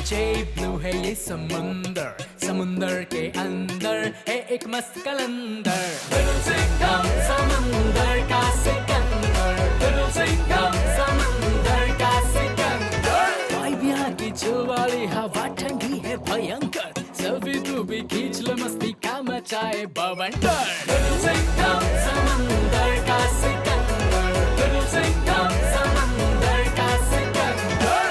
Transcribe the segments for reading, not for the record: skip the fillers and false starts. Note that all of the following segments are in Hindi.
नीचे ब्लू है ये समुंदर, समुंदर के अंदर है एक मस्त कलंदर। लिटिल सिंघम समुंदर का सिकंदर, लिटिल सिंघम समुंदर का सिकंदर। वाइब यहाँ की चिल वाली हवा ठंडी है भयंकर, सेल्फी तू भी खींच ले मस्ती का मचाए बवंडर। लिटिल सिंघम समुंदर का सिकंदर, लिटिल सिंघम समुंदर का सिकंदर।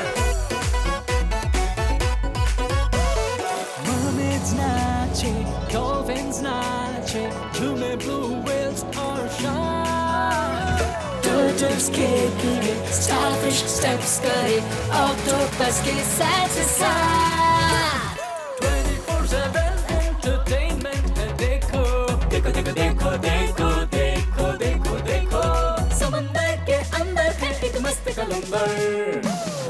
Mermaids नाचे, dolphins नाचे, झूमे blue whales और shark। Turtles kicking it, starfish steps करे, octopus के side से side। 24/7 entertainment है देखो, देखो देखो देखो देखो देखो देखो देखो। समंदर के अंदर है एक मस्त कलंदर।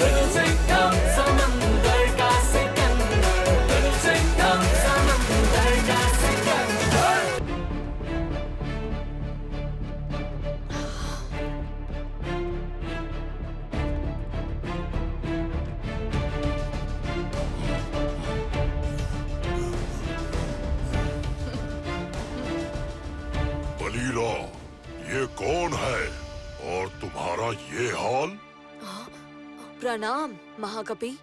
लिटिल सिंघम समंदर का सिकंदर, लिटिल सिंघम समंदर का सिकंदर। बलीरा, ये कौन है और तुम्हारा ये हाल? प्रणाम महाकपि,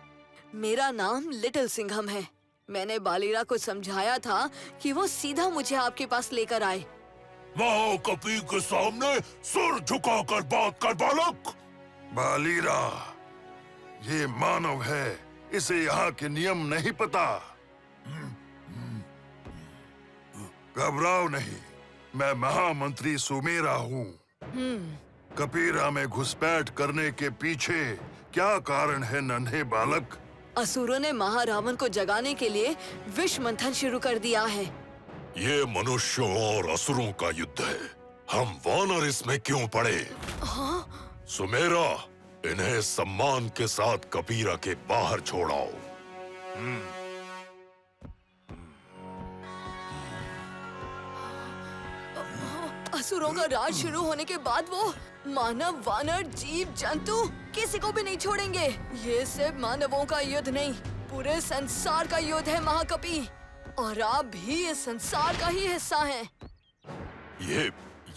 मेरा नाम लिटिल सिंघम है। मैंने बालीरा को समझाया था कि वो सीधा मुझे आपके पास लेकर आए। महाकपि के सामने सिर झुकाकर बात कर बालक। बालीरा, ये मानव है, इसे यहाँ के नियम नहीं पता। घबराओ नहीं, मैं महामंत्री सुमेरा हूँ। कपीरा में घुसपैठ करने के पीछे क्या कारण है नन्हे बालक? असुरों ने महारावण को जगाने के लिए विष मंथन शुरू कर दिया है। ये मनुष्यों और असुरों का युद्ध है, हम वानर इसमें क्यों पड़े? सुमेरा, इन्हें सम्मान के साथ कपीरा के बाहर छोड़ाओ। असुरों का राज शुरू होने के बाद वो मानव, वानर, जीव जंतु किसी को भी नहीं छोड़ेंगे। ये सिर्फ मानवों का युद्ध नहीं, पूरे संसार का युद्ध है महाकपि, और आप भी इस संसार का ही हिस्सा हैं।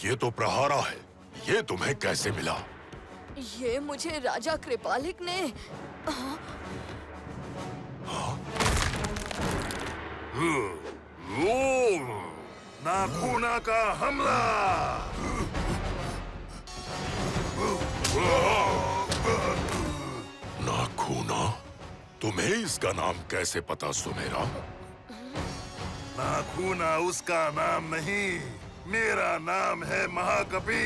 ये तो प्रहारा है, ये तुम्हें कैसे मिला? ये मुझे राजा कृपालिक ने नाखूना का हमला। नाखूना? तुम्हें इसका नाम कैसे पता सुमेरा? नाखूना उसका नाम नहीं, मेरा नाम है महाकपि।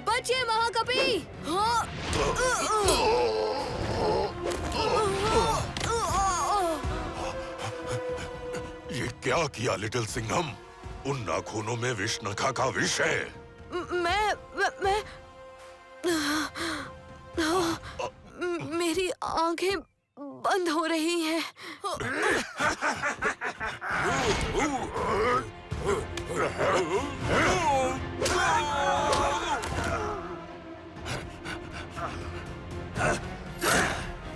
बचिए महाकपि। ये क्या किया लिटिल सिंघम? उन नाखूनों में विषनखा का विष है। मेरी आंखें बंद हो रही हैं।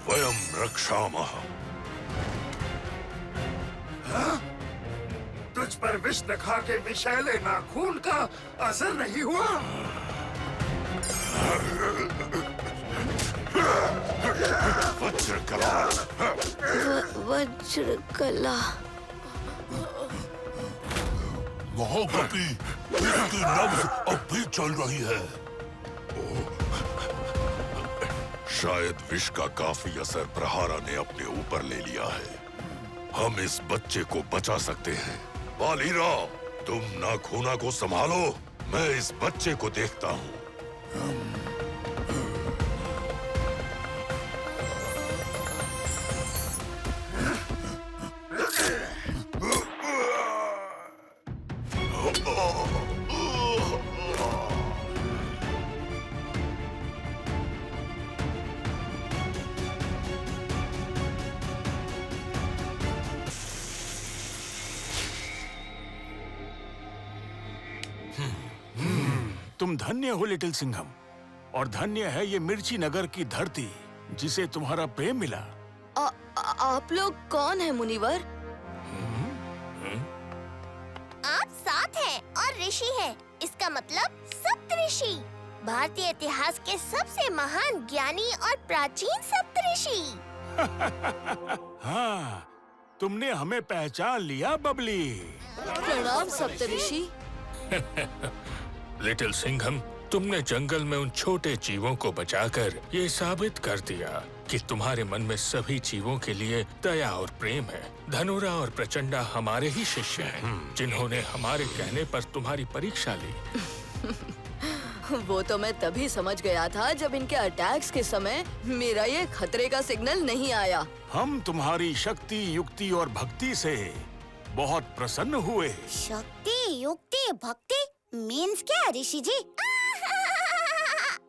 वयम रक्षामः। तुझ पर विषनखा के विषैले नाखून का असर नहीं हुआ? वज्रकला। वज्रकला। महाकपि, इसकी नब्ज अब भी चल रही है। शायद विष का काफी असर प्रहारा ने अपने ऊपर ले लिया है। हम इस बच्चे को बचा सकते हैं। बालीरा, तुम नाखूना को संभालो, मैं इस बच्चे को देखता हूँ। तुम धन्य हो लिटिल सिंघम, और धन्य है ये मिर्ची नगर की धरती जिसे तुम्हारा प्रेम मिला। आप लोग कौन हैं मुनिवर? आप 7 हैं और ऋषि हैं। इसका मतलब सप्तऋषि, भारतीय इतिहास के सबसे महान ज्ञानी और प्राचीन सप्तऋषि। हाँ, तुमने हमें पहचान लिया बबली। प्रणाम सप्तऋषि। लिटिल सिंघम, तुमने जंगल में उन छोटे जीवों को बचाकर ये साबित कर दिया कि तुम्हारे मन में सभी जीवों के लिए दया और प्रेम है। धनुरा और प्रचंडा हमारे ही शिष्य हैं, जिन्होंने हमारे कहने पर तुम्हारी परीक्षा ली। वो तो मैं तभी समझ गया था जब इनके अटैक्स के समय मेरा ये खतरे का सिग्नल नहीं आया। हम तुम्हारी शक्ति, युक्ति और भक्ति से बहुत प्रसन्न हुए। शक्ति, युक्ति, भक्ति मीन्स क्या ऋषि जी?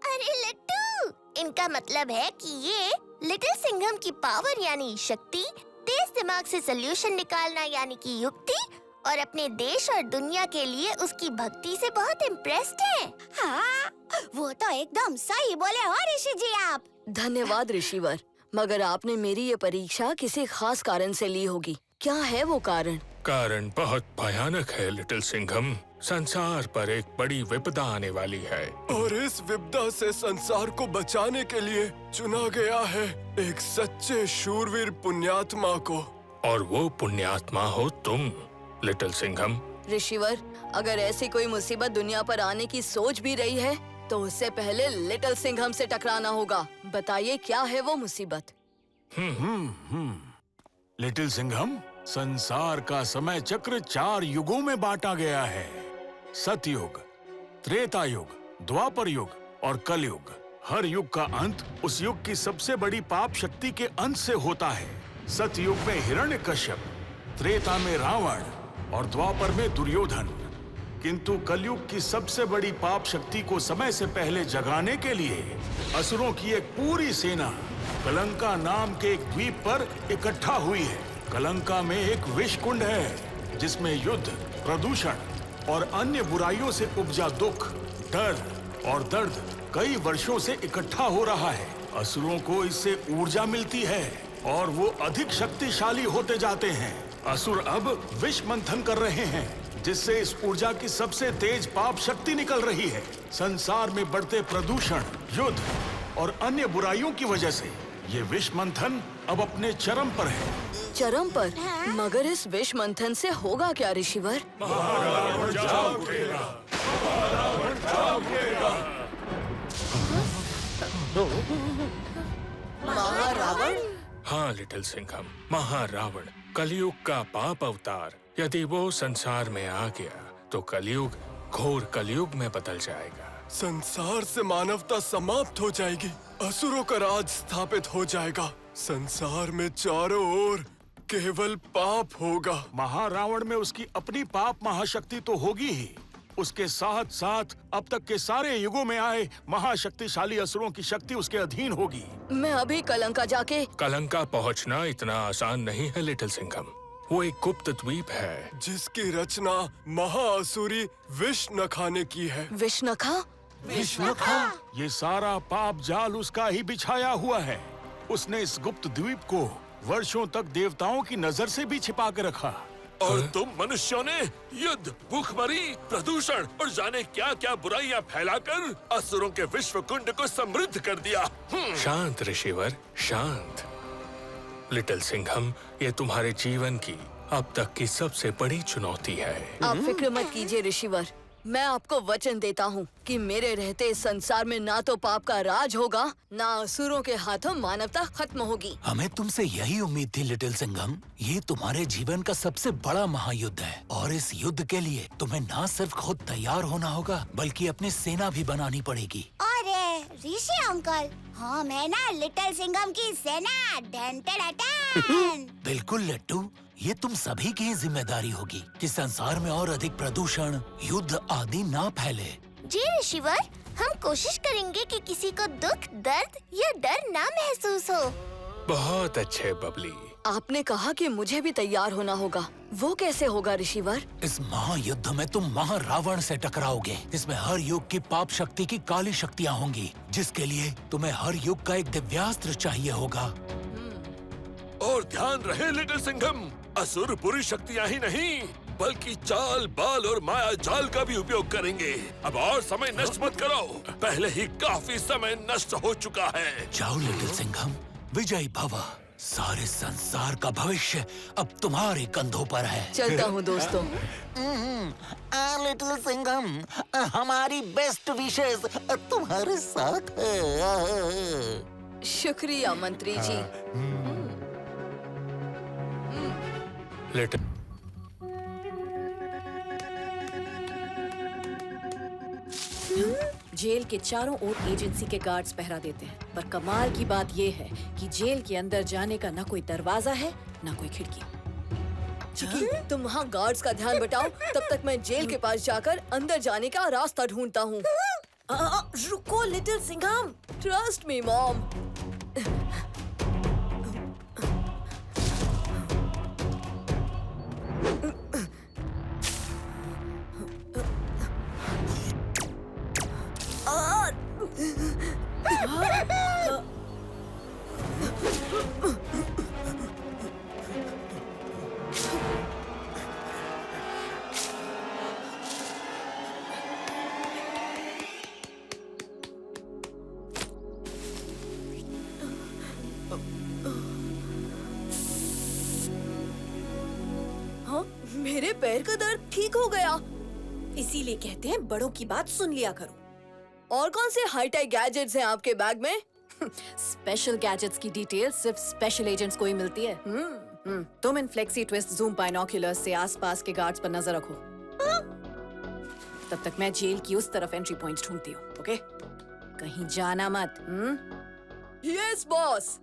अरे लट्टू, इनका मतलब है कि ये लिटिल सिंघम की पावर यानी शक्ति, तेज दिमाग से सोल्यूशन निकालना यानी कि युक्ति, और अपने देश और दुनिया के लिए उसकी भक्ति से बहुत इम्प्रेस्ड है। हाँ, वो तो एकदम सही बोले हो ऋषि जी आप। धन्यवाद ऋषिवर, मगर आपने मेरी ये परीक्षा किसी खास कारण से ली होगी। क्या है वो कारण? कारण बहुत भयानक है लिटिल सिंघम। संसार पर एक बड़ी विपदा आने वाली है, और इस विपदा से संसार को बचाने के लिए चुना गया है एक सच्चे शूरवीर पुण्यात्मा को। और वो पुण्यात्मा हो तुम लिटिल सिंघम। ऋषिवर, अगर ऐसी कोई मुसीबत दुनिया पर आने की सोच भी रही है तो उससे पहले लिटिल सिंघम से टकराना होगा। बताइए क्या है वो मुसीबत? लिटिल सिंघम, संसार का समय चक्र 4 युगों में बांटा गया है। सतयुग, त्रेता युग, द्वापर युग और कलयुग। हर युग का अंत उस युग की सबसे बड़ी पाप शक्ति के अंत से होता है। सतयुग में हिरण्यकश्यप, त्रेता में रावण और द्वापर में दुर्योधन। किंतु कलयुग की सबसे बड़ी पाप शक्ति को समय से पहले जगाने के लिए असुरों की एक पूरी सेना कलंका नाम के एक द्वीप पर इकट्ठा हुई है। कलंका में एक विष कुंड है जिसमें युद्ध, प्रदूषण और अन्य बुराइयों से उपजा दुख, डर और दर्द कई वर्षों से इकट्ठा हो रहा है। असुरों को इससे ऊर्जा मिलती है और वो अधिक शक्तिशाली होते जाते हैं। असुर अब विष मंथन कर रहे हैं जिससे इस ऊर्जा की सबसे तेज पाप शक्ति निकल रही है। संसार में बढ़ते प्रदूषण, युद्ध और अन्य बुराइयों की वजह से ये विष मंथन अब अपने चरम पर है। चरम पर? मगर इस विष मंथन से होगा क्या ऋषिवर? महारावण? हाँ लिटिल सिंघम, महारावण कलयुग का पाप अवतार। यदि वो संसार में आ गया तो कलयुग घोर कलयुग में बदल जाएगा। संसार से मानवता समाप्त हो जाएगी, असुरों का राज स्थापित हो जाएगा। संसार में चारों ओर केवल पाप होगा। महारावण में उसकी अपनी पाप महाशक्ति तो होगी ही, उसके साथ साथ अब तक के सारे युगों में आए महाशक्तिशाली असुरों की शक्ति उसके अधीन होगी। मैं अभी कलंका जाके कलंका पहुंचना इतना आसान नहीं है लिटिल सिंघम। वो एक गुप्त द्वीप है जिसकी रचना महाअसुरी विष्णखा ने की है। विष्णखा? ये सारा पाप जाल उसका ही बिछाया हुआ है। उसने इस गुप्त द्वीप को वर्षों तक देवताओं की नजर से भी छिपा के रखा। और तुम मनुष्यों ने युद्ध, भूखमरी, प्रदूषण और जाने क्या क्या बुराइयां फैलाकर असुरों के विश्व कुंड को समृद्ध कर दिया। शांत ऋषिवर, शांत। लिटिल सिंघम, ये तुम्हारे जीवन की अब तक की सबसे बड़ी चुनौती है। आप फिक्र मत कीजिए ऋषिवर, मैं आपको वचन देता हूँ कि मेरे रहते इस संसार में ना तो पाप का राज होगा, ना असुरों के हाथों मानवता खत्म होगी। हमें तुमसे यही उम्मीद थी लिटिल सिंघम। ये तुम्हारे जीवन का सबसे बड़ा महायुद्ध है और इस युद्ध के लिए तुम्हें ना सिर्फ खुद तैयार होना होगा बल्कि अपनी सेना भी बनानी पड़ेगी। अरे ऋषि अंकल, हाँ मैं ना लिटिल सिंघम की सेना बिल्कुल लट्टू, ये तुम सभी की जिम्मेदारी होगी कि संसार में और अधिक प्रदूषण, युद्ध आदि ना फैले। जी ऋषिवर, हम कोशिश करेंगे कि किसी को दुख, दर्द या डर ना महसूस हो। बहुत अच्छे बबली। आपने कहा कि मुझे भी तैयार होना होगा, वो कैसे होगा ऋषिवर? इस महायुद्ध में तुम महारावण से टकराओगे। इसमें हर युग की पाप शक्ति की काली शक्तियाँ होंगी, जिसके लिए तुम्हें हर युग का एक दिव्यास्त्र चाहिए होगा। और ध्यान रहे लिटिल सिंघम, असुर बुरी शक्तियाँ ही नहीं बल्कि चाल, बाल और माया जाल का भी उपयोग करेंगे। अब और समय नष्ट मत करो, पहले ही काफी समय नष्ट हो चुका है। जाओ लिटिल सिंघम, विजयी भव। सारे संसार का भविष्य अब तुम्हारे कंधों पर है। चलता हूँ दोस्तों। लिटिल सिंघम, हमारी बेस्ट विशेस तुम्हारे साथ है। शुक्रिया मंत्री जी। लिटिल जेल के चारों ओर एजेंसी के गार्ड्स पहरा देते हैं, पर कमाल की बात ये है कि जेल के अंदर जाने का ना कोई दरवाजा है ना कोई खिड़की। चिकी, तुम वहाँ गार्ड्स का ध्यान बटाओ, तब तक मैं जेल के पास जाकर अंदर जाने का रास्ता ढूंढता हूँ। रुको little Singham, trust me mom. हाँ, मेरे पैर का दर्द ठीक हो गया। इसीलिए कहते हैं बड़ों की बात सुन लिया करो। और कौन से हाईटेक गैजेट्स हैं आपके बैग में? स्पेशल गैजेट्स की डिटेल सिर्फ स्पेशल एजेंट्स को ही मिलती है। तुम इन फ्लेक्सी ट्विस्ट जूम बाइनोक्यूलर्स से आसपास के गार्ड्स पर नजर रखो। तब तक मैं जेल की उस तरफ एंट्री पॉइंट्स ढूंढती हूँ, ओके? कहीं जाना मत। Yes boss.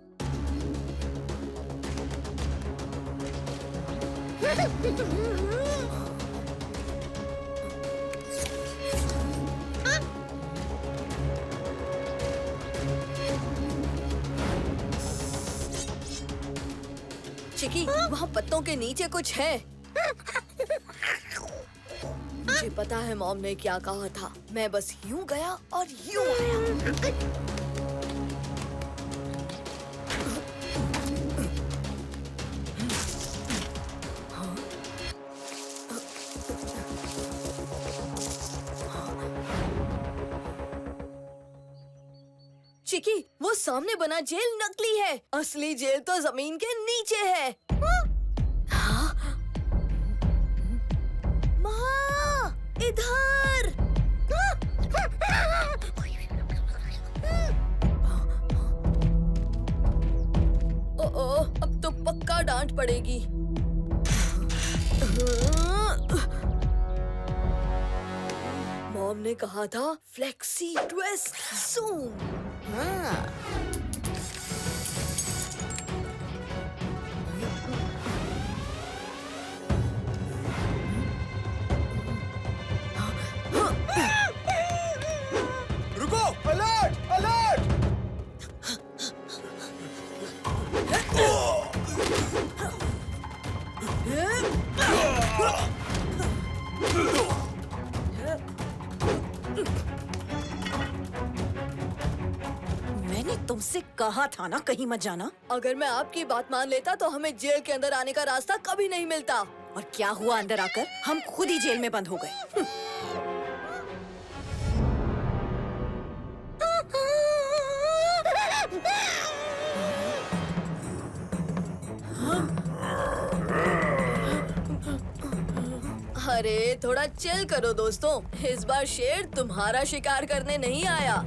चिकी, वहाँ पत्तों के नीचे कुछ है। मुझे पता है मॉम ने क्या कहा था। मैं बस यूं गया और यूं आया। चिकी, वो सामने बना जेल नकली है। असली जेल तो जमीन के नीचे है। माँ, इधर। ओह, अब तो पक्का डांट पड़ेगी। मॉम ने कहा था फ्लेक्सी ट्विस्ट जूम। रुको, अलर्ट, अलर्ट! मैंने तुमसे कहा था ना कहीं मत जाना। अगर मैं आपकी बात मान लेता तो हमें जेल के अंदर आने का रास्ता कभी नहीं मिलता। और क्या हुआ अंदर आकर? हम खुद ही जेल में बंद हो गए। अरे थोड़ा चिल करो दोस्तों, इस बार शेर तुम्हारा शिकार करने नहीं आया।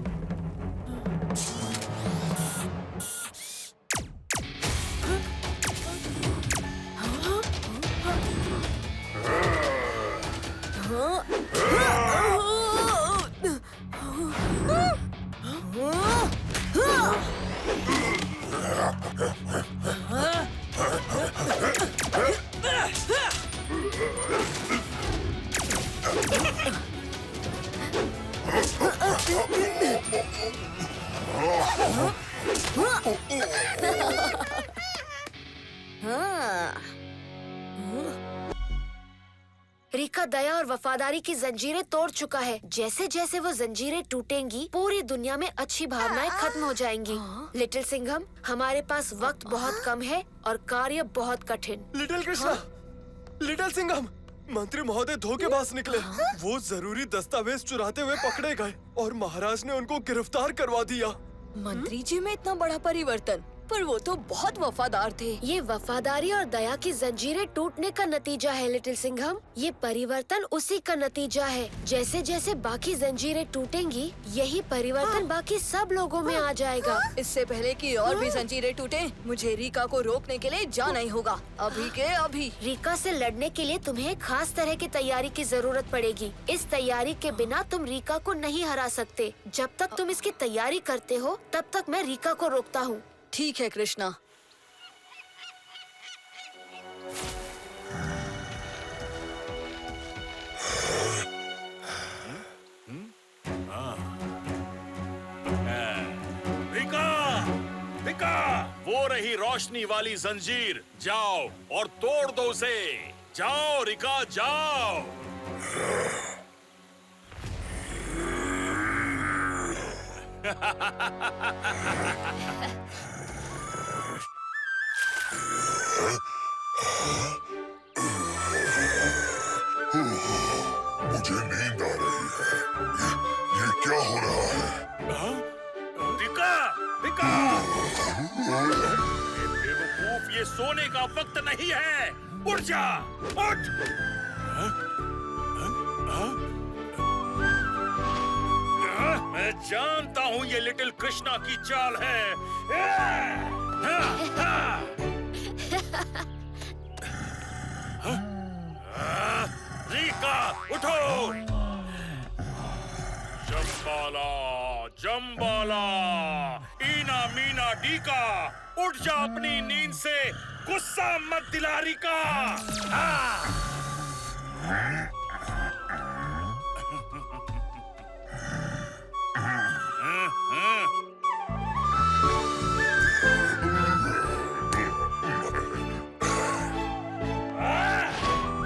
रीका दया और वफादारी की जंजीरें तोड़ चुका है। जैसे जैसे वो जंजीरें टूटेंगी, पूरी दुनिया में अच्छी भावनाएं खत्म हो जाएंगी। लिटिल सिंघम, हमारे पास वक्त बहुत कम है और कार्य बहुत कठिन। लिटिल कृष्णा, लिटिल सिंघम, मंत्री महोदय धोखेबाज निकले। वो जरूरी दस्तावेज चुराते हुए पकड़े गए और महाराज ने उनको गिरफ्तार करवा दिया। मंत्री जी में इतना बड़ा परिवर्तन, पर वो तो बहुत वफादार थे। ये वफादारी और दया की जंजीरें टूटने का नतीजा है लिटिल सिंघम। ये परिवर्तन उसी का नतीजा है। जैसे जैसे बाकी जंजीरें टूटेंगी, यही परिवर्तन बाकी सब लोगों में आ जाएगा। इससे पहले कि और भी जंजीरें टूटे, मुझे रीका को रोकने के लिए जाना ही होगा, अभी के अभी। रीका से लड़ने के लिए तुम्हें खास तरह की तैयारी की जरूरत पड़ेगी। इस तैयारी के बिना तुम रीका को नहीं हरा सकते। जब तक तुम इसकी तैयारी करते हो, तब तक मैं रीका को रोकता हूँ। ठीक है कृष्णा। वो रही रोशनी वाली जंजीर, जाओ और तोड़ दो उसे। जाओ रिका, जाओ। मुझे नींद आ रही है। ये क्या हो रहा है? Rica, Rica! बेवकूफ, ये सोने का वक्त नहीं है। उठ जा, उठ! मैं जानता हूँ ये लिटिल कृष्णा की चाल है। रीका, उठो! जम्बाला, जम्बाला, ईना मीना डीका, उठ जा अपनी नींद से। गुस्सा मत दिला रीका।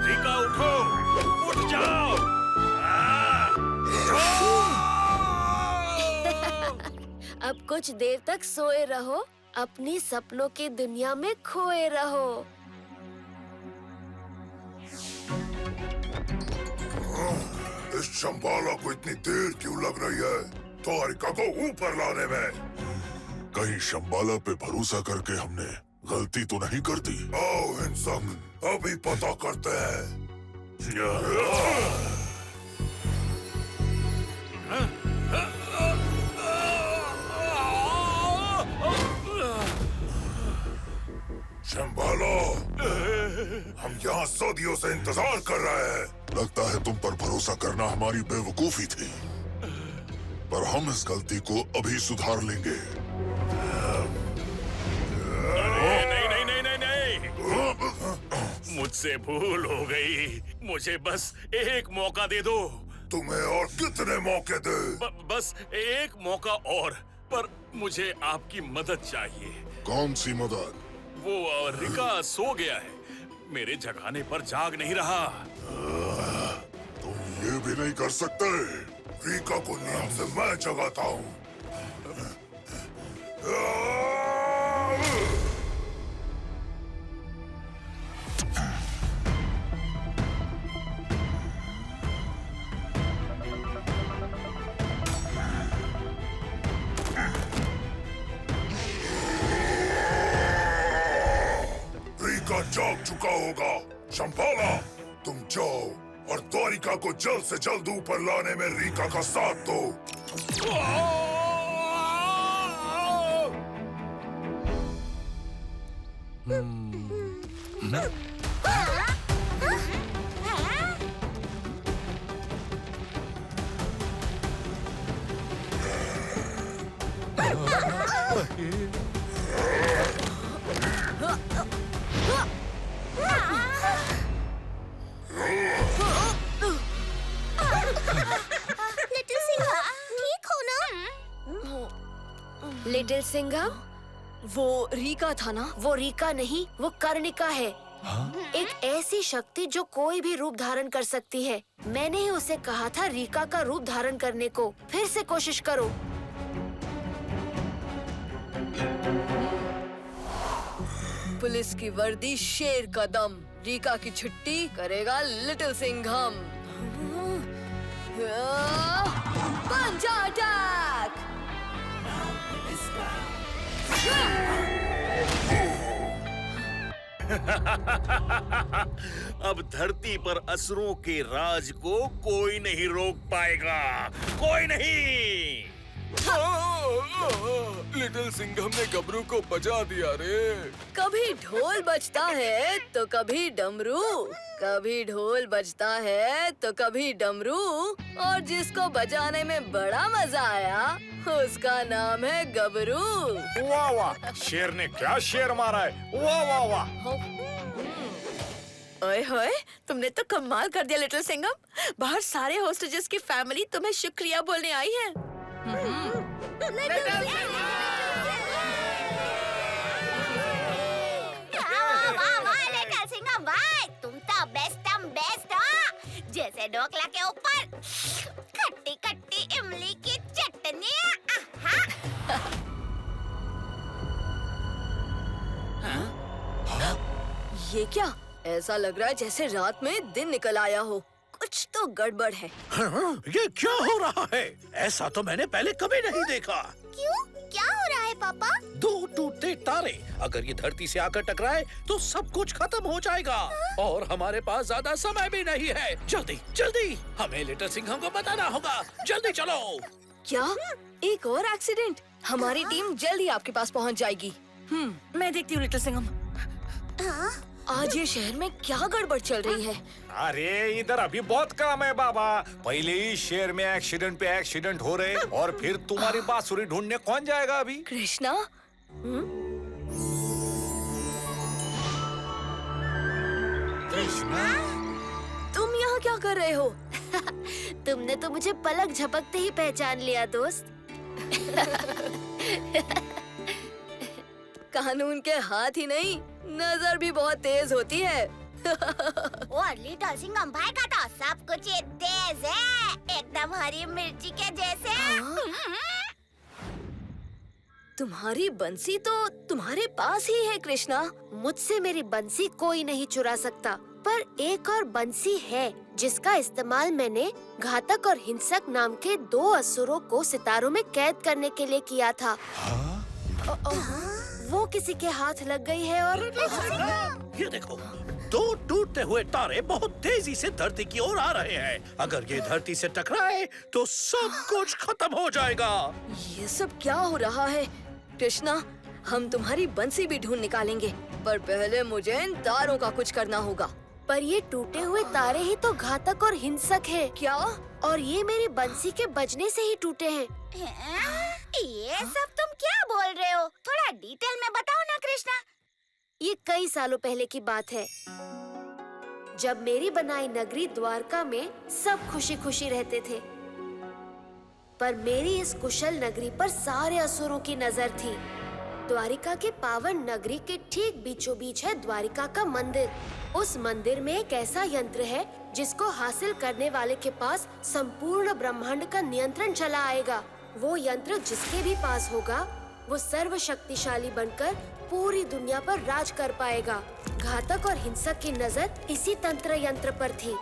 रीका उठो, उठ जाओ। अब कुछ देर तक सोए रहो, अपनी सपनों की दुनिया में खोए रहो। इस शंबाला को इतनी देर क्यों लग रही है द्वारिका को ऊपर लाने में? कहीं शंबाला पे भरोसा करके हमने गलती तो नहीं कर दी? आओ इन सब अभी पता करते हैं। शंबाला, हम यहाँ सदियों से इंतजार कर रहे हैं। लगता है तुम पर भरोसा करना हमारी बेवकूफी थी, पर हम इस गलती को अभी सुधार लेंगे। नहीं नहीं नहीं नहीं नहीं, मुझसे भूल हो गई। मुझे बस एक मौका दे दो। तुम्हें और कितने मौके दे? बस एक मौका और, पर मुझे आपकी मदद चाहिए। कौन सी मदद? वो रिका सो गया है, मेरे जगाने पर जाग नहीं रहा। तुम ये भी नहीं कर सकते। रीका को नींद से मैं जगाता हूँ। रीका जाग चुका होगा। शंबाला, तुम जाओ और द्वारिका को जल्द से जल्द ऊपर लाने में रीका का साथ दो। लिटिल सिंघम, ठीक हो ना? लिटिल सिंघम, वो रीका था ना? वो रीका नहीं, वो कर्णिका है। एक ऐसी शक्ति जो कोई भी रूप धारण कर सकती है। मैंने ही उसे कहा था रीका का रूप धारण करने को। फिर से कोशिश करो। पुलिस की वर्दी, शेर का दम, रीका की छुट्टी करेगा लिटिल सिंघम। पंच अटैक! अब धरती पर असुरों के राज को कोई नहीं रोक पाएगा, कोई नहीं। लिटिल सिंघम ने गबरू को बजा दिया रे। कभी ढोल बजता है तो कभी डमरू, कभी ढोल बजता है तो कभी डमरू, और जिसको बजाने में बड़ा मजा आया उसका नाम है गबरू। वाह वाह, शेर ने क्या शेर मारा है, वाह वाह वाह। ओए होए, तुमने तो कमाल कर दिया लिटिल सिंघम। बाहर सारे होस्टेजेस की फैमिली तुम्हें शुक्रिया बोलने आई है। लिटिल सिंघम भाई, तुम तो बेस्ट हो। जैसे ढोकला के ऊपर खट्टी खट्टी इमली की चटनी। ये क्या? ऐसा लग रहा है जैसे रात में दिन निकल आया हो। कुछ तो गड़बड़ है। हाँ, ये क्या हो रहा है? ऐसा तो मैंने पहले कभी नहीं देखा। क्यों? क्या हो रहा है पापा? दो टूटते तारे, अगर ये धरती से आकर टकराए तो सब कुछ खत्म हो जाएगा। और हमारे पास ज्यादा समय भी नहीं है। जल्दी जल्दी हमें लिटिल सिंघम को बताना होगा। जल्दी चलो। क्या? एक और एक्सीडेंट? हमारी टीम जल्द ही आपके पास पहुंच जाएगी। मैं देखती हूँ लिटिल सिंघम। आज ये शहर में क्या गड़बड़ चल रही है? अरे इधर अभी बहुत काम है बाबा। पहले ही शहर में एक्सीडेंट पे एक्सीडेंट हो रहे, और फिर तुम्हारी बांसुरी ढूंढने कौन जाएगा अभी? कृष्णा? कृष्णा? तुम यहाँ क्या कर रहे हो? तुमने तो मुझे पलक झपकते ही पहचान लिया दोस्त। कानून के हाथ ही नहीं, नजर भी बहुत तेज होती है। और लिटिल सिंघम भाई का तो सब कुछ ही तेज है, एकदम हरी मिर्ची के जैसे। तुम्हारी बंसी तो तुम्हारे पास ही है कृष्णा। मुझसे मेरी बंसी कोई नहीं चुरा सकता, पर एक और बंसी है जिसका इस्तेमाल मैंने घातक और हिंसक नाम के 2 असुरों को सितारों में कैद करने के लिए किया था। वो किसी के हाथ लग गई है और ये देखो, 2 टूटते हुए तारे बहुत तेजी से धरती की ओर आ रहे हैं। अगर ये धरती से टकराए तो सब कुछ खत्म हो जाएगा। ये सब क्या हो रहा है? कृष्णा, हम तुम्हारी बंसी भी ढूंढ निकालेंगे, पर पहले मुझे इन तारों का कुछ करना होगा। पर ये टूटे हुए तारे ही तो घातक और हिंसक है। क्या? और ये मेरी बंसी के बजने से ही टूटे हैं। ये सब तुम क्या बोल रहे हो? थोड़ा डिटेल में बताओ ना कृष्णा। ये कई सालों पहले की बात है, जब मेरी बनाई नगरी द्वारका में सब खुशी खुशी रहते थे। पर मेरी इस कुशल नगरी पर सारे असुरों की नजर थी। द्वारिका के पावन नगरी के ठीक बीचों बीच है द्वारिका का मंदिर। उस मंदिर में एक ऐसा यंत्र है जिसको हासिल करने वाले के पास संपूर्ण ब्रह्मांड का नियंत्रण चला आएगा। वो यंत्र जिसके भी पास होगा, वो सर्वशक्तिशाली बनकर पूरी दुनिया पर राज कर पाएगा। घातक और हिंसक की नजर इसी तंत्र यंत्र पर थी।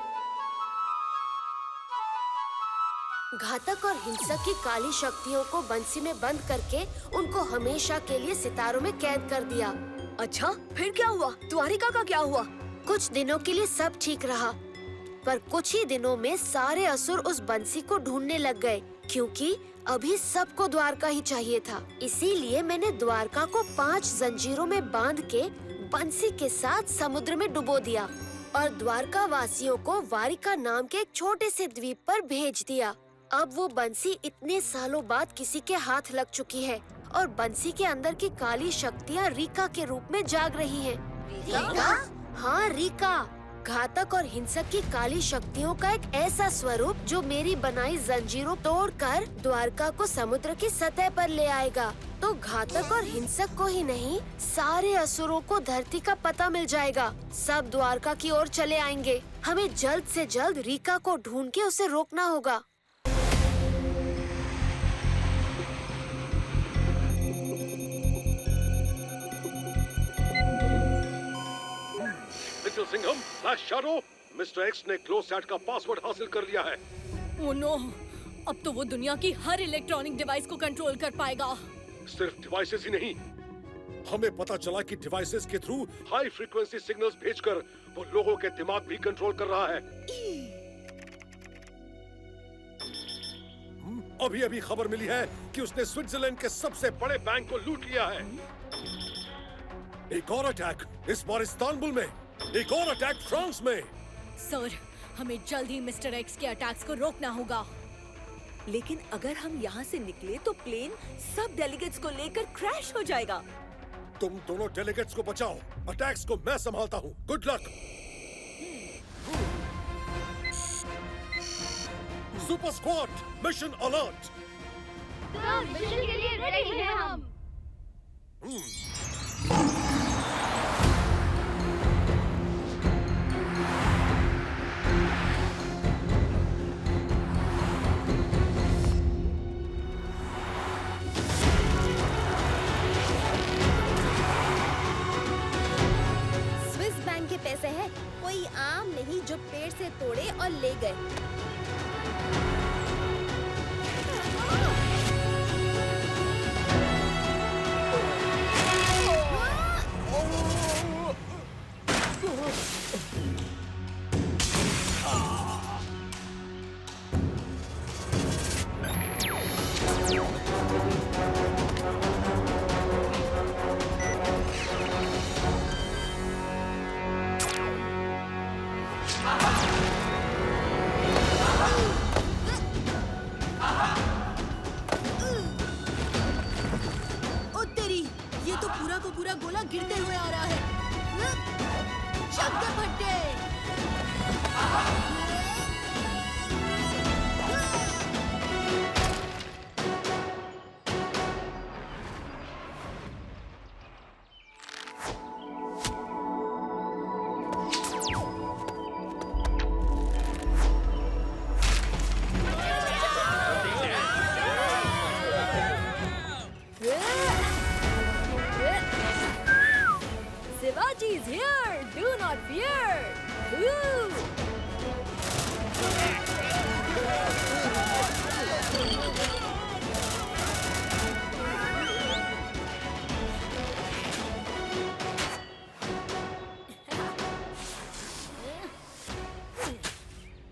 घातक और हिंसक की काली शक्तियों को बंसी में बंद करके उनको हमेशा के लिए सितारों में कैद कर दिया। अच्छा, फिर क्या हुआ? द्वारिका का क्या हुआ? कुछ दिनों के लिए सब ठीक रहा, पर कुछ ही दिनों में सारे असुर उस बंसी को ढूंढने लग गए, क्योंकि अभी सबको द्वारका ही चाहिए था। इसीलिए मैंने द्वारका को 5 जंजीरों में बांध के बंसी के साथ समुद्र में डुबो दिया और द्वारका वासियों को वारिका नाम के एक छोटे से द्वीप पर भेज दिया। अब वो बंसी इतने सालों बाद किसी के हाथ लग चुकी है और बंसी के अंदर की काली शक्तियाँ रीका के रूप में जाग रही हैं। रीका? हाँ, रीका, घातक और हिंसक की काली शक्तियों का एक ऐसा स्वरूप जो मेरी बनाई जंजीरों तोड़कर द्वारका को समुद्र की सतह पर ले आएगा। तो घातक और हिंसक को ही नहीं, सारे असुरों को धरती का पता मिल जाएगा। सब द्वारका की ओर चले आएंगे। हमें जल्द से जल्द रीका को ढूंढ के उसे रोकना होगा। Mister Singham, flash shadow, mister x ने क्लोसैट का पासवर्ड हासिल कर लिया है। ओह नो, अब तो वो दुनिया की हर इलेक्ट्रॉनिक डिवाइस को कंट्रोल कर पाएगा। सिर्फ डिवाइसेस ही नहीं, हमें पता चला कि डिवाइसेस के थ्रू हाई फ्रीक्वेंसी सिग्नल्स भेजकर वो लोगों के दिमाग भी कंट्रोल कर रहा है। अभी अभी खबर मिली है कि उसने स्विट्जरलैंड के सबसे बड़े बैंक को लूट लिया है। एक और अटैक, इस बार इस्तांबुल में। एक और अटैक फ्रांस में। सर, हमें जल्द ही मिस्टर एक्स के अटैक्स को रोकना होगा। लेकिन अगर हम यहाँ से निकले तो प्लेन सब डेलीगेट्स को लेकर क्रैश हो जाएगा। तुम दोनों डेलीगेट्स को बचाओ, अटैक्स को मैं संभालता हूँ। Good luck. Super squad, mission alert. Mission के लिए रेडी हैं हम। स्विस बैंक के पैसे हैं, कोई आम नहीं जो पेड़ से तोड़े और ले गए। पूरा गोला गिरते हुए आ रहा है। शब्द फटे। Shivaji is here! Do not fear! Woo!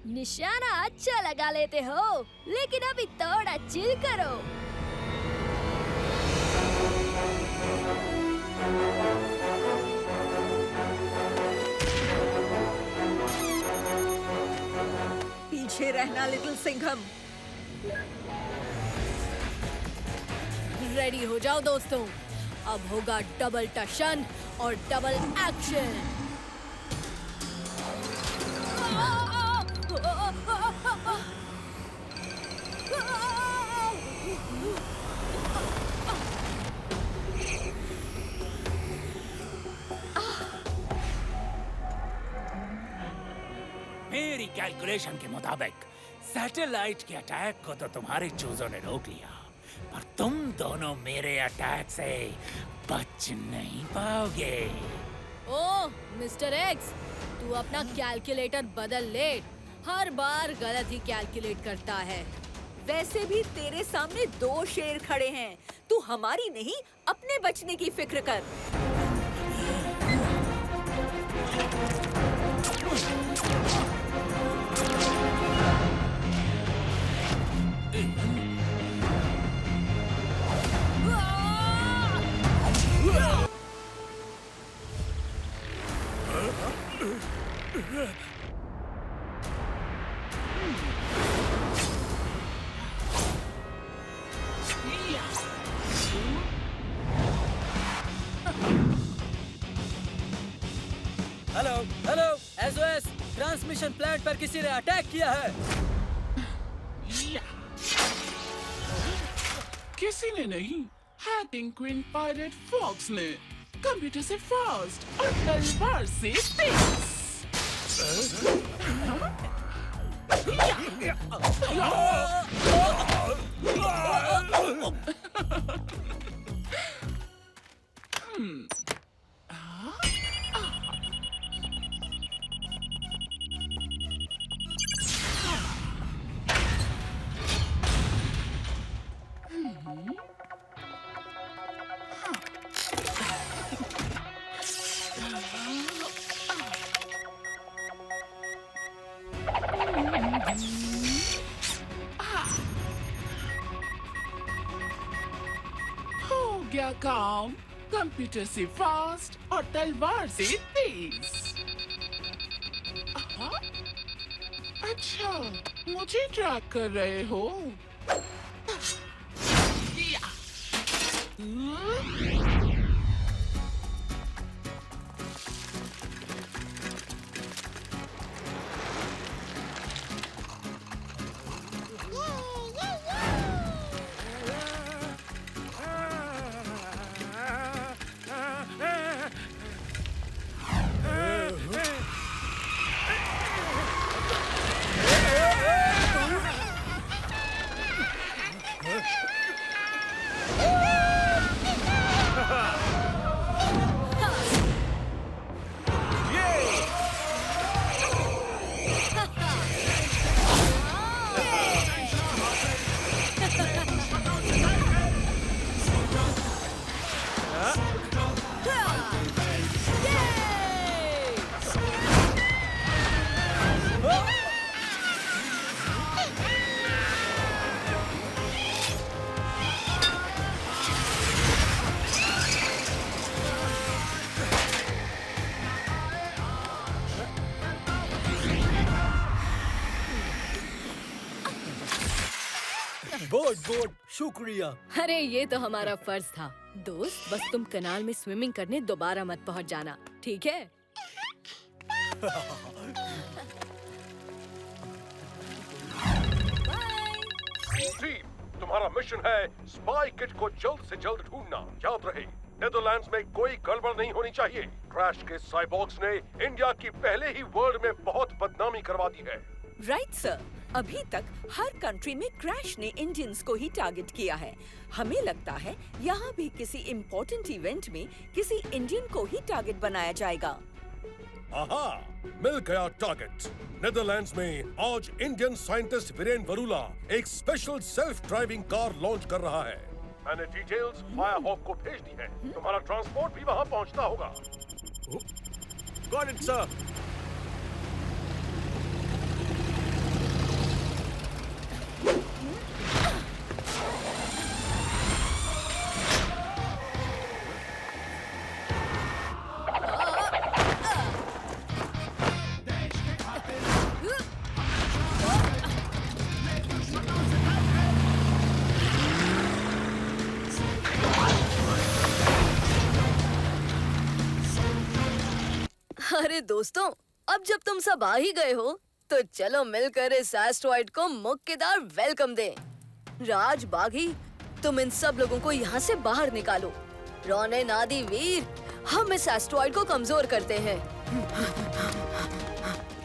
निशाना अच्छा लगा लेते हो, लेकिन अभी थोड़ा चिल करो। पीछे रहना लिटिल सिंघम। रेडी हो जाओ दोस्तों, अब होगा डबल टशन और डबल एक्शन। मेरी कैलकुलेशन के मुताबिक सैटेलाइट के अटैक को तो तुम्हारे चूजों ने रोक लिया, पर तुम दोनों मेरे अटैक से बच नहीं पाओगे। ओह मिस्टर एक्स, तू अपना कैलकुलेटर बदल ले, हर बार गलत ही कैलकुलेट करता है। वैसे भी तेरे सामने 2 शेर खड़े हैं, तू हमारी नहीं अपने बचने की फिक्र कर। हेलो एसओएस, ट्रांसमिशन प्लांट पर किसी ने अटैक किया है। किसी ने नहीं, हैकिंग क्वीन पायरेट फॉक्स ने कंप्यूटर से फास्ट और तलवार से तेज। हो गया काम, कंप्यूटर से फास्ट और तलवार से तेज। अच्छा, मुझे ट्रैक कर रहे हो? बहुत बहुत शुक्रिया। अरे ये तो हमारा फर्ज था। दोस्त, बस तुम कनाल में स्विमिंग करने दोबारा मत पहुंच जाना, ठीक है? टीम, तुम्हारा मिशन है स्पाई किट को जल्द से जल्द ढूंढना। याद रहे, नेदरलैंड्स में कोई गड़बड़ नहीं होनी चाहिए। क्रैश के साइबॉर्ग्स ने इंडिया की पहले ही वर्ल्ड में बहुत बदनामी करवा दी है। राइट सर, अभी तक हर कंट्री में क्रैश ने इंडियंस को ही टारगेट किया है। हमें लगता है यहाँ भी किसी इम्पोर्टेंट इवेंट में किसी इंडियन को ही टारगेट बनाया जाएगा। आहा, मिल गया टारगेट। नेदरलैंड्स में आज इंडियन साइंटिस्ट वीरेन वरुला एक special self driving car launch कर रहा है। मैंने डिटेल्स फायरहॉक को भेज दी है। तुम्हारा ट्रांसपोर्ट भी वहाँ पहुँचता होगा। Got it sir. अरे दोस्तों, अब जब तुम सब आ ही गए हो, तो चलो मिलकर इस एस्ट्रॉइड को मुक्केदार वेलकम दें। राज, बागी, तुम इन सब लोगों को यहाँ से बाहर निकालो। रोने नादी वीर, हम इस एस्ट्रॉइड को कमजोर करते हैं।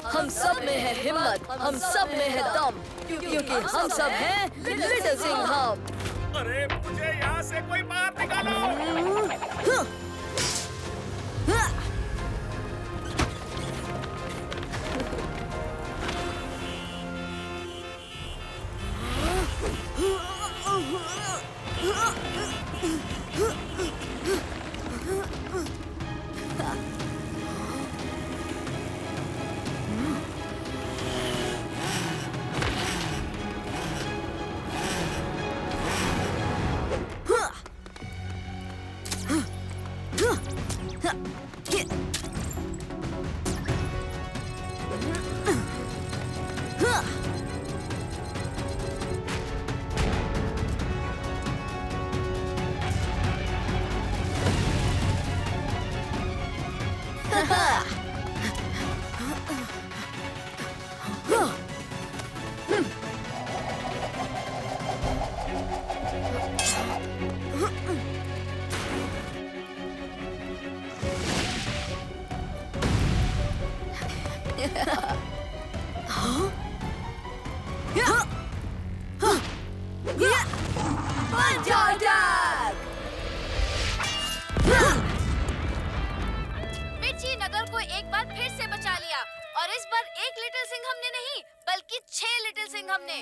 हम सब में है हिम्मत, हम सब में है दम, क्योंकि हम सब हैं लिटिल सिंघम। अरे मुझे यहाँ से कोई बाहर निकालो। इस बार एक लिटिल सिंघम ने नहीं बल्कि 6 लिटिल सिंघम ने।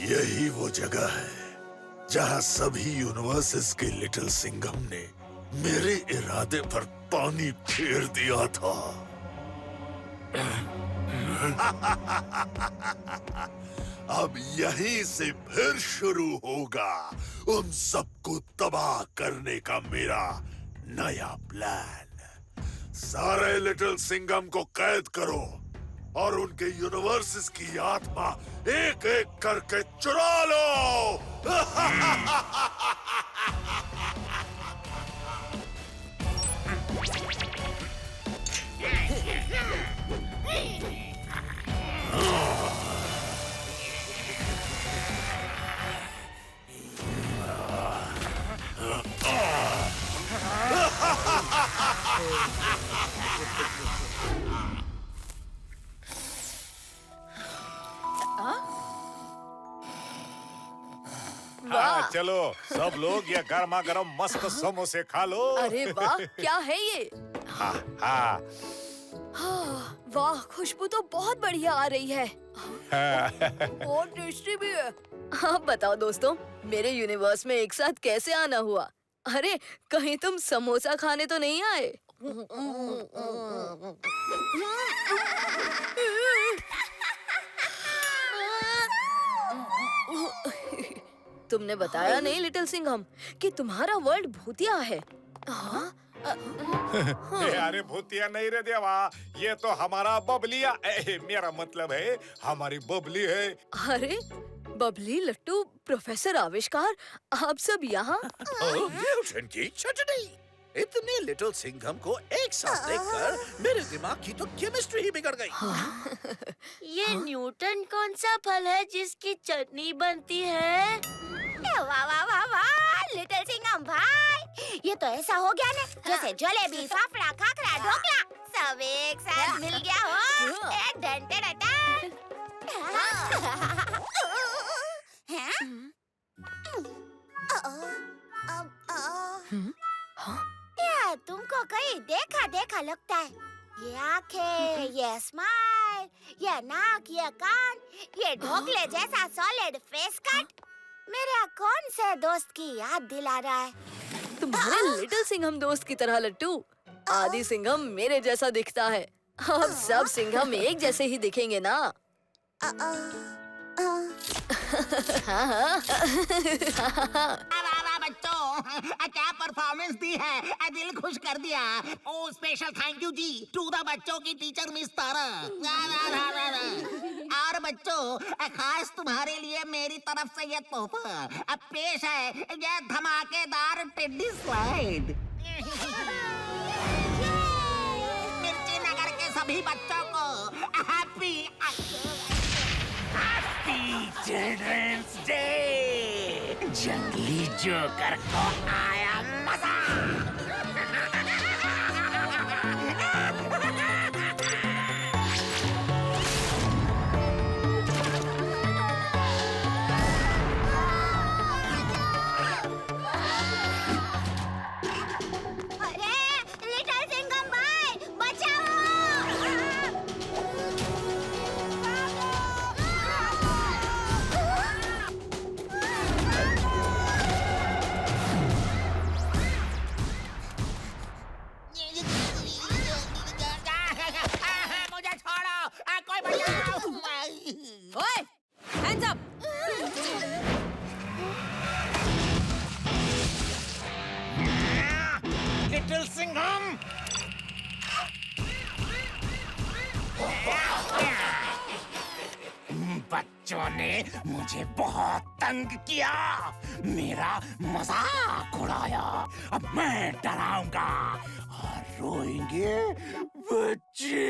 यही वो जगह है जहां सभी यूनिवर्सेस के लिटिल सिंघम ने मेरे इरादे पर पानी फेर दिया था। अब यहीं से फिर शुरू होगा उन सबको तबाह करने का मेरा नया प्लान। सारे लिटिल सिंघम को कैद करो और उनके यूनिवर्सेस की आत्मा एक एक करके चुरा लो। हाँ, चलो सब लोग ये गर्मा गर्म मस्त समोसे खा लो। अरे वाह, क्या है ये? हाँ, हाँ। हाँ, वाह, खुशबू तो बहुत बढ़िया आ रही है। और टेस्टी भी है। हाँ, बताओ दोस्तों, मेरे यूनिवर्स में एक साथ कैसे आना हुआ? अरे, कहीं तुम समोसा खाने तो नहीं आए? तुमने बताया नहीं लिटिल सिंघम कि तुम्हारा वर्ल्ड भूतिया है। हाँ? अरे भूतिया नहीं रे देवा, ये तो हमारा बबलिया मेरा मतलब है हमारी बबली है। अरे बबली, लट्टू, प्रोफेसर आविष्कार, आप सब यहाँ? न्यूटन की चटनी। इतने लिटिल सिंघम को एक साथ देखकर मेरे दिमाग की तो केमिस्ट्री ही बिगड़ गई। ये न्यूटन कौन सा फल है जिसकी चटनी बनती है? वाह वाह वाह वाह, लिटिल सिंघम भाई, ये तो ऐसा हो गया ना जैसे जलेबी, फाफड़ा, खाखरा, ढोकला सब एक साथ मिल गया हो। एक डंटे डंटे। क्या तुमको कहीं देखा देखा लगता है? ये आंखें, ये स्माइल, ये नाक, ये कान, ये ढोकले जैसा सॉलिड फेस कट मेरा कौन से दोस्त की याद दिला रहा है? तुम्हारे लिटिल सिंघम दोस्त की तरह लट्टू। आदि सिंघम मेरे जैसा दिखता है। अब सब सिंघम एक जैसे ही दिखेंगे ना? बच्चों, क्या परफॉर्मेंस दी है, दिल खुश कर दिया। ओ स्पेशल थैंक यू जी टू द बच्चों की टीचर मिस तारा। और बच्चों, खास तुम्हारे लिए मेरी तरफ से ये तोहफा पेश है, ये धमाकेदार टेडी स्लाइड। मिर्ची नगर के सभी बच्चों को हैप्पी चिल्ड्रंस डे। जंगली जोकर को आया मजा। लिटिल सिंघम, बच्चों ने मुझे बहुत तंग किया, मेरा मजाक उड़ाया। अब मैं डराऊंगा और रोएंगे बच्चे।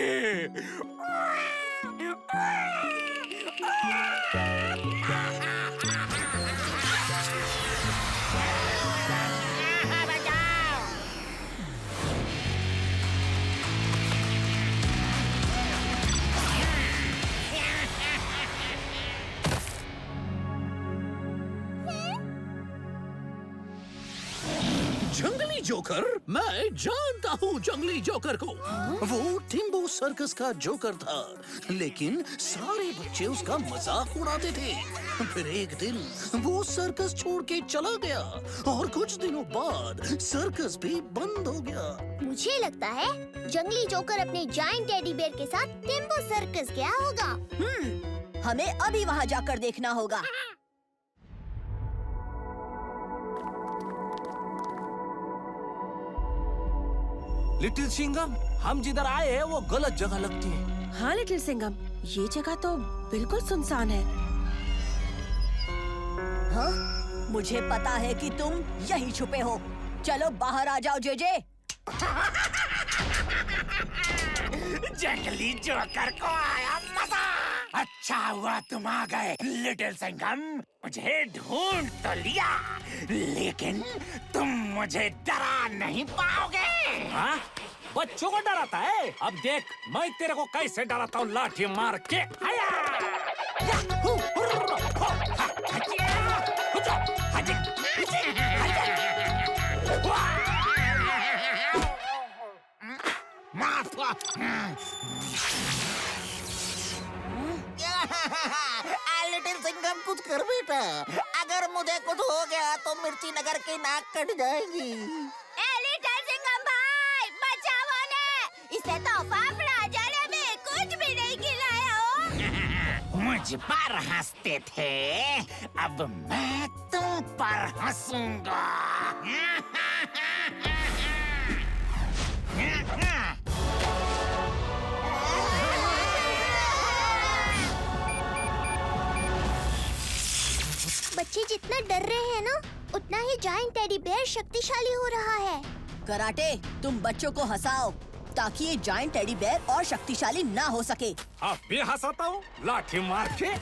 जोकर? मैं जानता हूँ जंगली जोकर को। वो टिम्बो सर्कस का जोकर था, लेकिन सारे बच्चे उसका मजाक उड़ाते थे। फिर एक दिन वो सर्कस छोड़ के चला गया और कुछ दिनों बाद सर्कस भी बंद हो गया। मुझे लगता है जंगली जोकर अपने जायंट टेडी बेयर के साथ टिम्बो सर्कस गया होगा। हमें अभी वहाँ जाकर देखना होगा। लिटिल सिंघम, हम जिधर आए हैं वो गलत जगह लगती है। हाँ लिटिल सिंघम, ये जगह तो बिल्कुल सुनसान है। हाँ? मुझे पता है कि तुम यहीं छुपे हो। चलो बाहर आ जाओ जेजे। जंगली जोकर को आया मजा। अच्छा हुआ तुम आ गए लिटिल सिंघम। मुझे ढूंढ तो लिया, लेकिन तुम मुझे डरा नहीं पाओगे। हाँ? बच्चों को डराता है? अब देख मैं तेरे को कैसे डराता हूँ, लाठी मार के। लिटिल सिंघम कुछ कर बेटा, अगर मुझे कुछ हो गया तो मिर्ची नगर की नाक कट जाएगी। लिटिल सिंघम भाई, बचाओ ने। इसे तो फाफड़ा जाने में कुछ भी नहीं खिलाया हो। मुझ पर हंसते थे, अब मैं तुम पर हंसूंगा। बच्चे जितना डर रहे हैं ना, उतना ही जायंट टेडी बेयर शक्तिशाली हो रहा है। कराटे, तुम बच्चों को हंसाओ ताकि ये जायंट टेडी बेयर और शक्तिशाली ना हो सके। अब भी हंसाता हूँ लाठी मार के।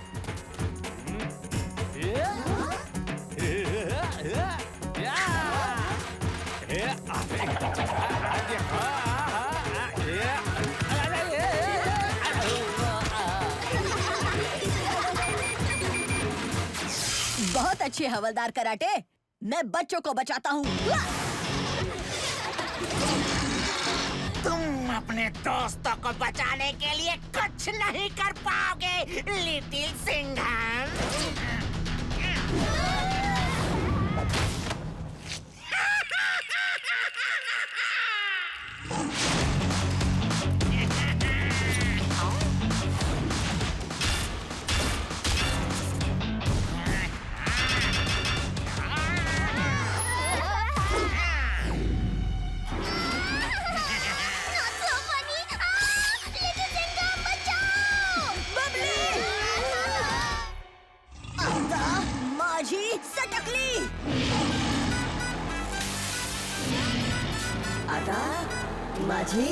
बहुत अच्छे हवलदार कराटे, मैं बच्चों को बचाता हूँ। तुम अपने दोस्तों को बचाने के लिए कुछ नहीं कर पाओगे लिटिल सिंघम। माझी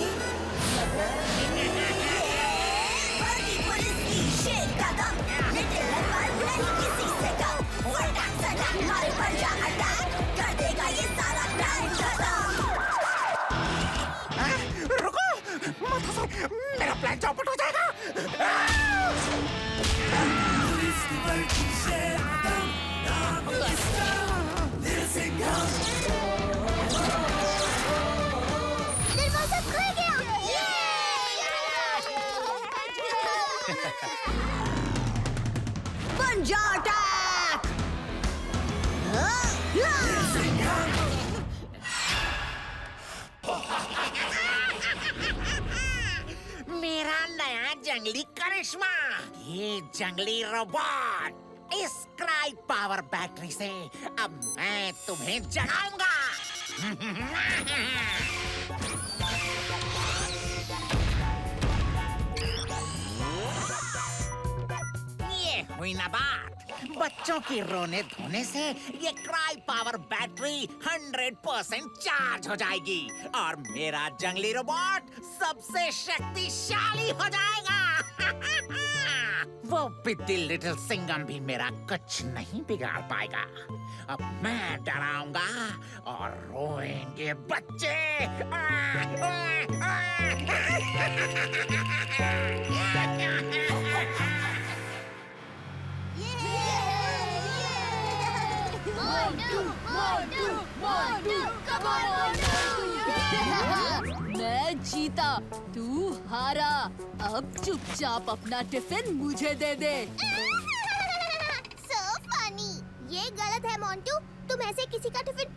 रुको, मत हंसो, मेरा प्लान चौपट हो जाएगा। दरवाजा खुल गया। बन जा अटैक। मेरा नया जंगली करिश्मा, ये जंगली रोबोट, इस क्राई पावर बैटरी से अब मैं तुम्हें जगाऊंगा। ये हुई ना बात। बच्चों की रोने धोने से ये क्राई पावर बैटरी 100% चार्ज हो जाएगी और मेरा जंगली रोबोट सबसे शक्तिशाली हो जाएगा। वो बिद्दी लिटिल सिंघम भी मेरा कुछ नहीं बिगाड़ पाएगा। अब मैं डराऊंगा और रोएंगे बच्चे। More do, come on, तू हारा। अब चुपचाप अपना टिफिन मुझे दे दे। So funny। ये गलत है मोंटू, तुम ऐसे किसी का टिफिन।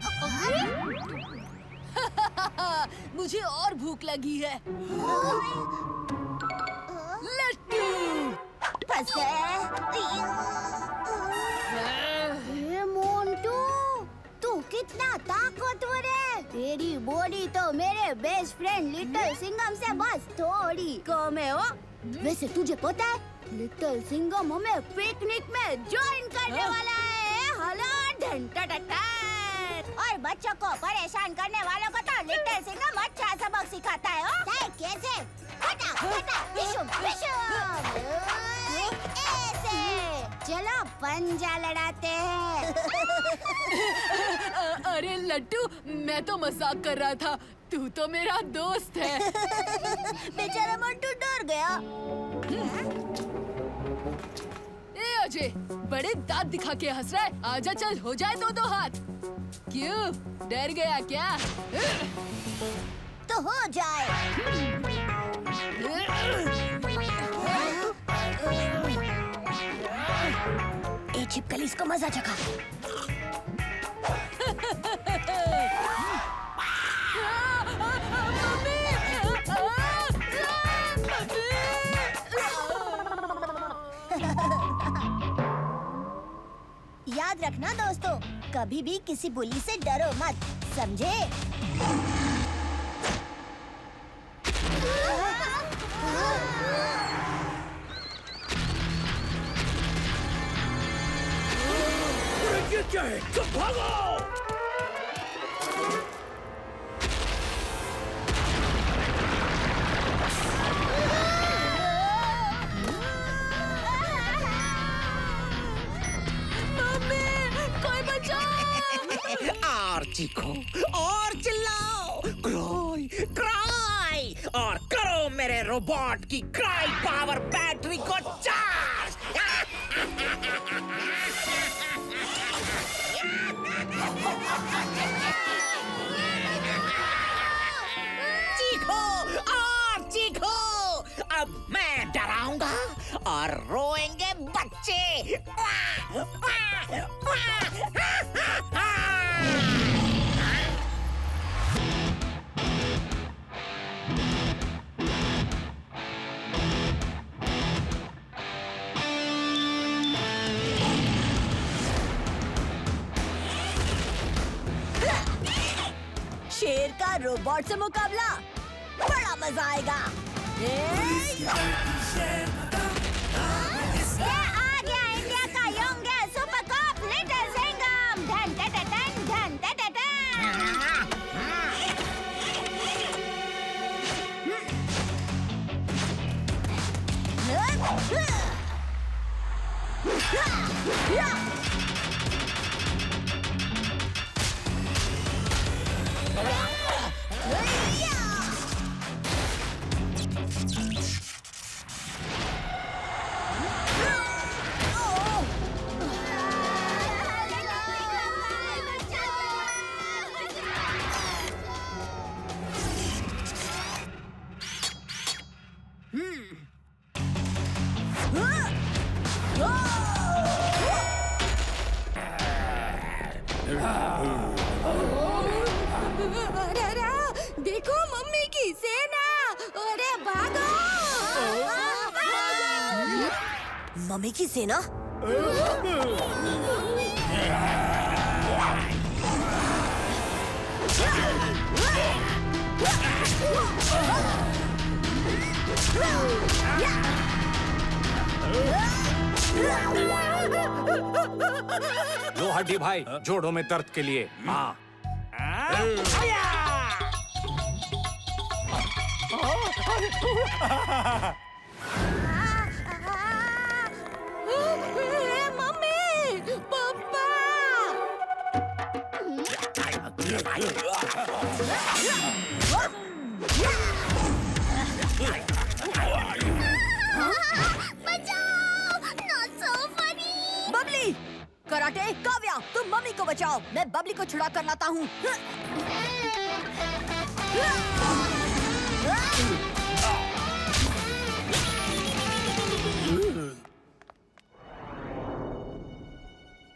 मुझे और भूख लगी है। लट्टू मोंटू, तू कितना ताकतवर है। तेरी बॉडी तो मेरे बेस्ट फ्रेंड लिटिल सिंघम से बस थोड़ी कम है। हो वैसे तुझे पता है लिटिल सिंघम हमें पिकनिक में ज्वाइन करने वाला है। हेलो और बच्चों को परेशान करने वालों को तो लिटिल सिंघम अच्छा सबक सिखाता है। हो कैसे? ऐसे चलो पंजा लड़ाते हैं। अरे लट्टू, मैं तो मजाक कर रहा था। तू तो मेरा दोस्त है। बेचारा मोंटू डर गया। ए अजय, बड़े दांत दिखा के हंस रहा है। आजा चल, हो जाए दो हाथ। क्यों, डर गया क्या? तो हो जाए। ए छिपकली, इसको मजा चखा। याद रखना दोस्तों, कभी भी किसी बुली से डरो मत, समझे? ये क्या है? सब भागो! और चीखो और चिल्लाओ, क्राई क्राई, और करो मेरे रोबोट की क्राई पावर बैटरी को चार्ज। चीखो और चीखो, अब मैं डराऊंगा और रोएंगे बच्चे। शेर का रोबोट से मुकाबला, बड़ा मजा आएगा। ये आ गया इंडिया का youngest super cup little Singham. धन धन धन धन धन धन। देखो मम्मी की सेना। अरे भागो! मम्मी की सेना? लो हड्डी भाई, जोड़ों में दर्द के लिए। हाँ। मम्मी, पापा। बबली, कराटे, काव्या, तुम मम्मी को बचाओ, मैं बबली को छुड़ा कर लाता हूँ।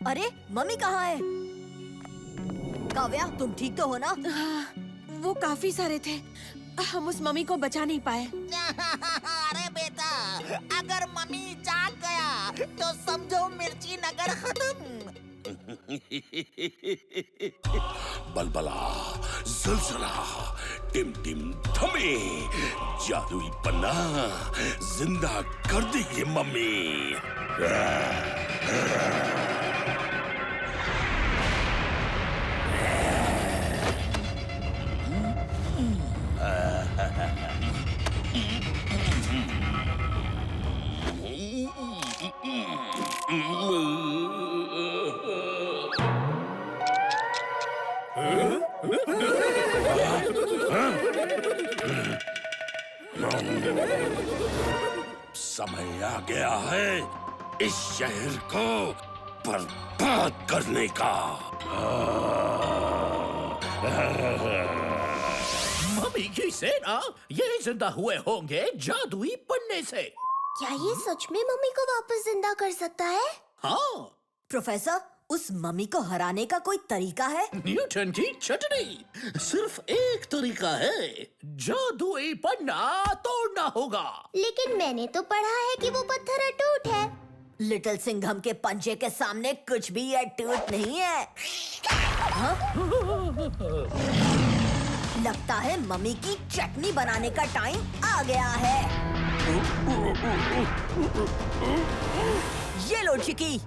अरे मम्मी कहाँ है? काव्या, तुम ठीक तो हो ना? वो काफी सारे थे, हम उस मम्मी को बचा नहीं पाए। अरे बेटा, अगर मम्मी जाग गया तो समझो मिर्ची नगर खत्म। बलबला, जलजला, टिम टिम थमे, जादुई पन्ना जिंदा कर देगी मम्मी। समय आ गया है इस शहर को बर्बाद करने का। मम्मी की सेना यही जिंदा हुए होंगे जादुई पन्ने से। क्या ये सच में मम्मी को वापस जिंदा कर सकता है? हाँ। प्रोफेसर, उस मम्मी को हराने का कोई तरीका है? न्यूटन की चटनी। सिर्फ एक तरीका है, जादुई पन्ना तोड़ना होगा। लेकिन मैंने तो पढ़ा है कि वो पत्थर अटूट है। लिटिल सिंघम के पंजे के सामने कुछ भी अटूट नहीं है। हाँ? लगता है मम्मी की चटनी बनाने का टाइम आ गया है। ये लो चिकी।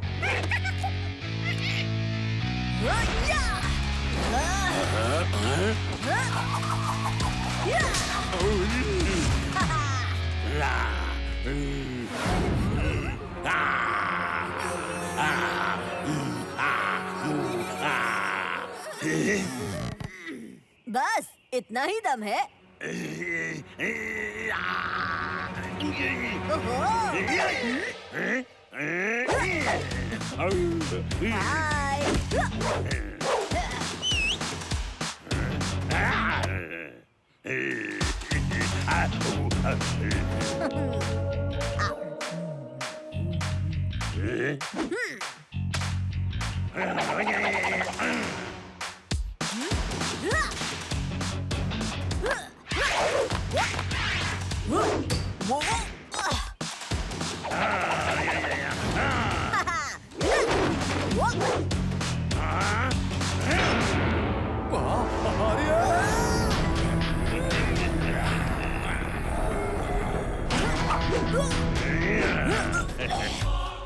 बस इतना ही दम है।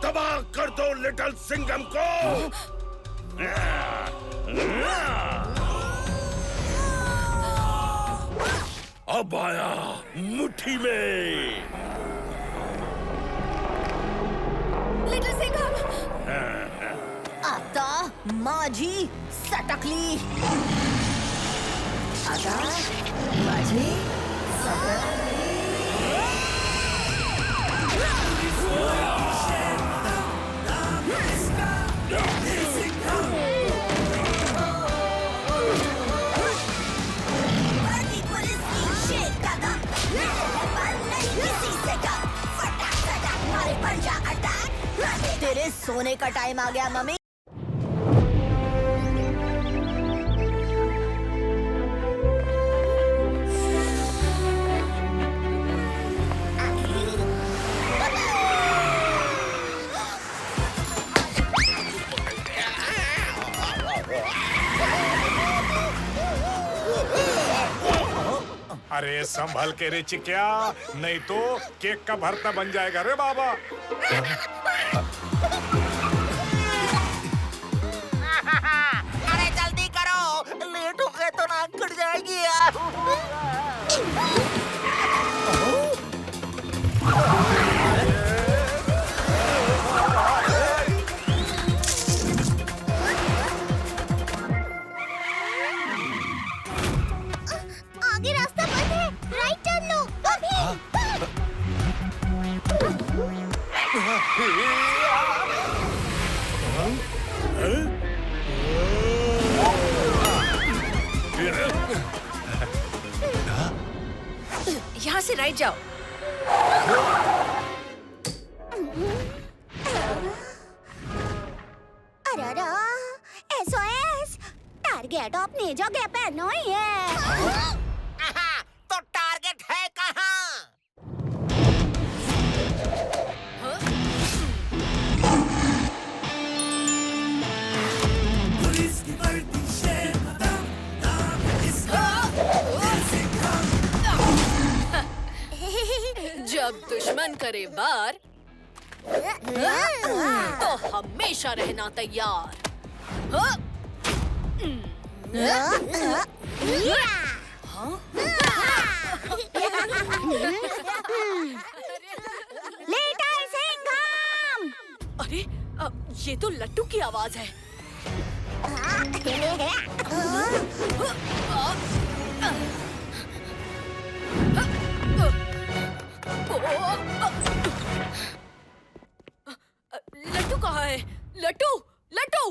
तबाह कर दो लिटिल सिंघम को। अब आया मुट्ठी में। लिटिल सिंघम। आता माझी सटकली। आता माझी सटकली। तेरे सोने का टाइम आ गया मम्मी। अरे संभल के रे चिकिया, नहीं तो केक का भरता बन जाएगा रे बाबा। अरे जल्दी करो, लेट हो गए तो नाक कट जाएगी यार। आगे रास्ता बंद है, राइट टर्न लो अभी। यहाँ से राइट जाओ। अरे SOS, टारगेट अपनी जगह पे नहीं है। तो टारगेट है कहाँ? पुलिस की वर्दी शेर खत्म, नाम है इसका जब दुश्मन करे वार तो हमेशा रहना तैयार। लिटिल सिंघम! अरे ये तो लट्टू की आवाज है। लट्टू कहाँ है? लट्टू, लट्टू!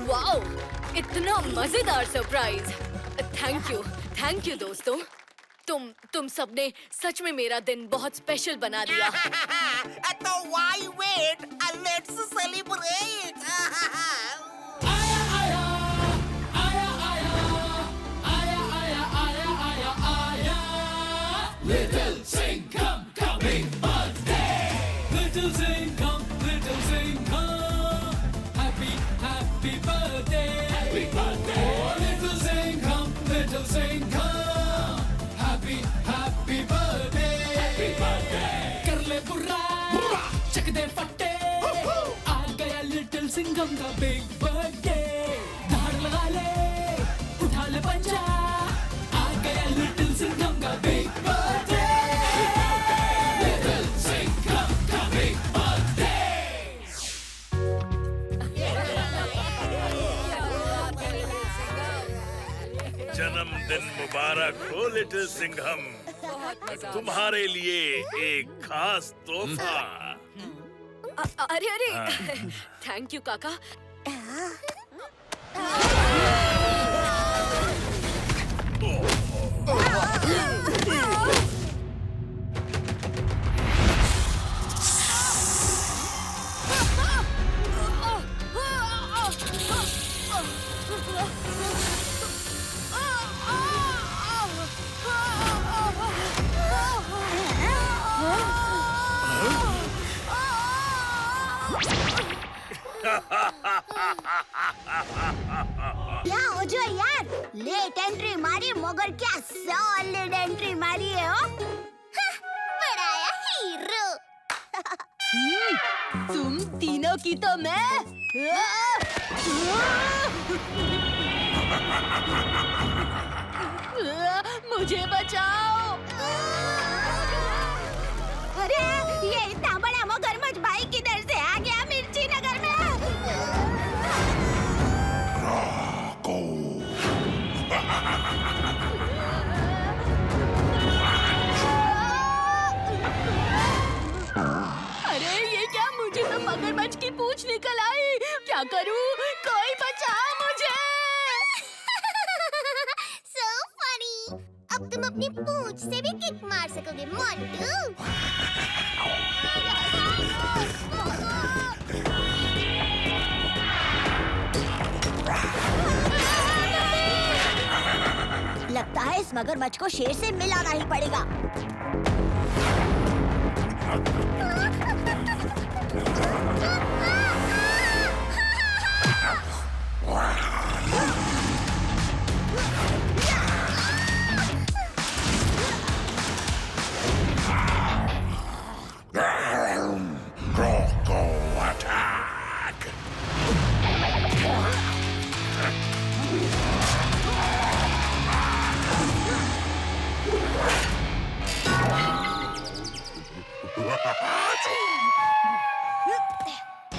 वाओ, इतना मजेदार सरप्राइज! थैंक यू दोस्तों। तुम सबने सच में मेरा दिन बहुत स्पेशल बना दिया। तो why wait? Let's celebrate! Little Singham coming birthday. Little Singham, happy birthday. Happy birthday. Oh, Little Singham, happy birthday. Happy birthday. कर ले बुर्रा, चक दे फट्टे, आ गया Little Singham का big birthday. धाड़ लगा ले, उठा ले पंजा, आ गया Little Singham का big birthday. Little Singham का big birthday. जन्मदिन मुबारक हो लिटिल सिंघम। तुम्हारे लिए एक खास तोहफा। अरे थैंक यू काका। क्या हो जो यार, लेट एंट्री मारी मगर क्या सॉलिड एंट्री मारी है हो। बड़ाया हीरो। तुम तीनों की तो मैं मुझे बचाओ। अरे ये इतना बड़ा मगरमच्छ भाई किधर से आ गया मिर्ची नगर में? अरे ये क्या, मुझे तो मगरमच्छ की पूंछ निकल आई। क्या करूं? कोई बचाओ मुझे। So funny। अब तुम अपनी पूंछ से भी किक मार सकोगे मोंटू। लगता है इस मगरमच्छ को शेर से मिलाना ही पड़ेगा।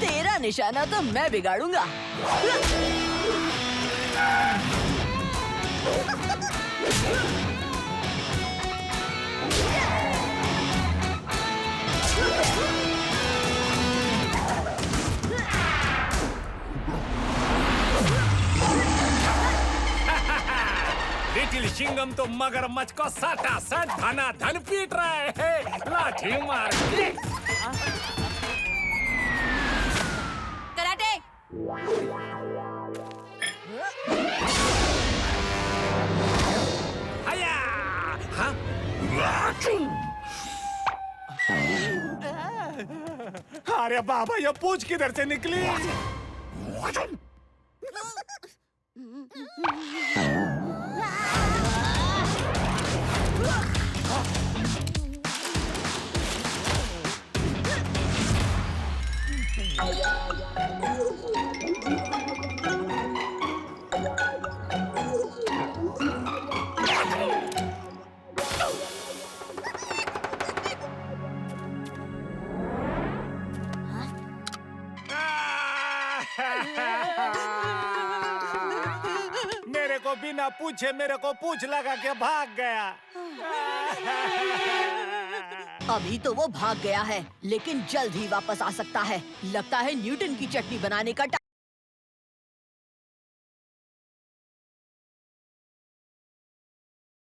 तेरा निशाना तो मैं बिगाड़ूंगा। लिटिल सिंघम तो मगरमच्छ को सटा सट धना धन पीट रहे हैं। लाठी मार के। कराटे। आया। हाँ? अरे बाबा, ये पूंछ किधर से निकली? मेरे को बिना पूछे मेरे को पूछ लगा के भाग गया। अभी तो वो भाग गया है, लेकिन जल्द ही वापस आ सकता है। लगता है न्यूटन की चटनी बनाने का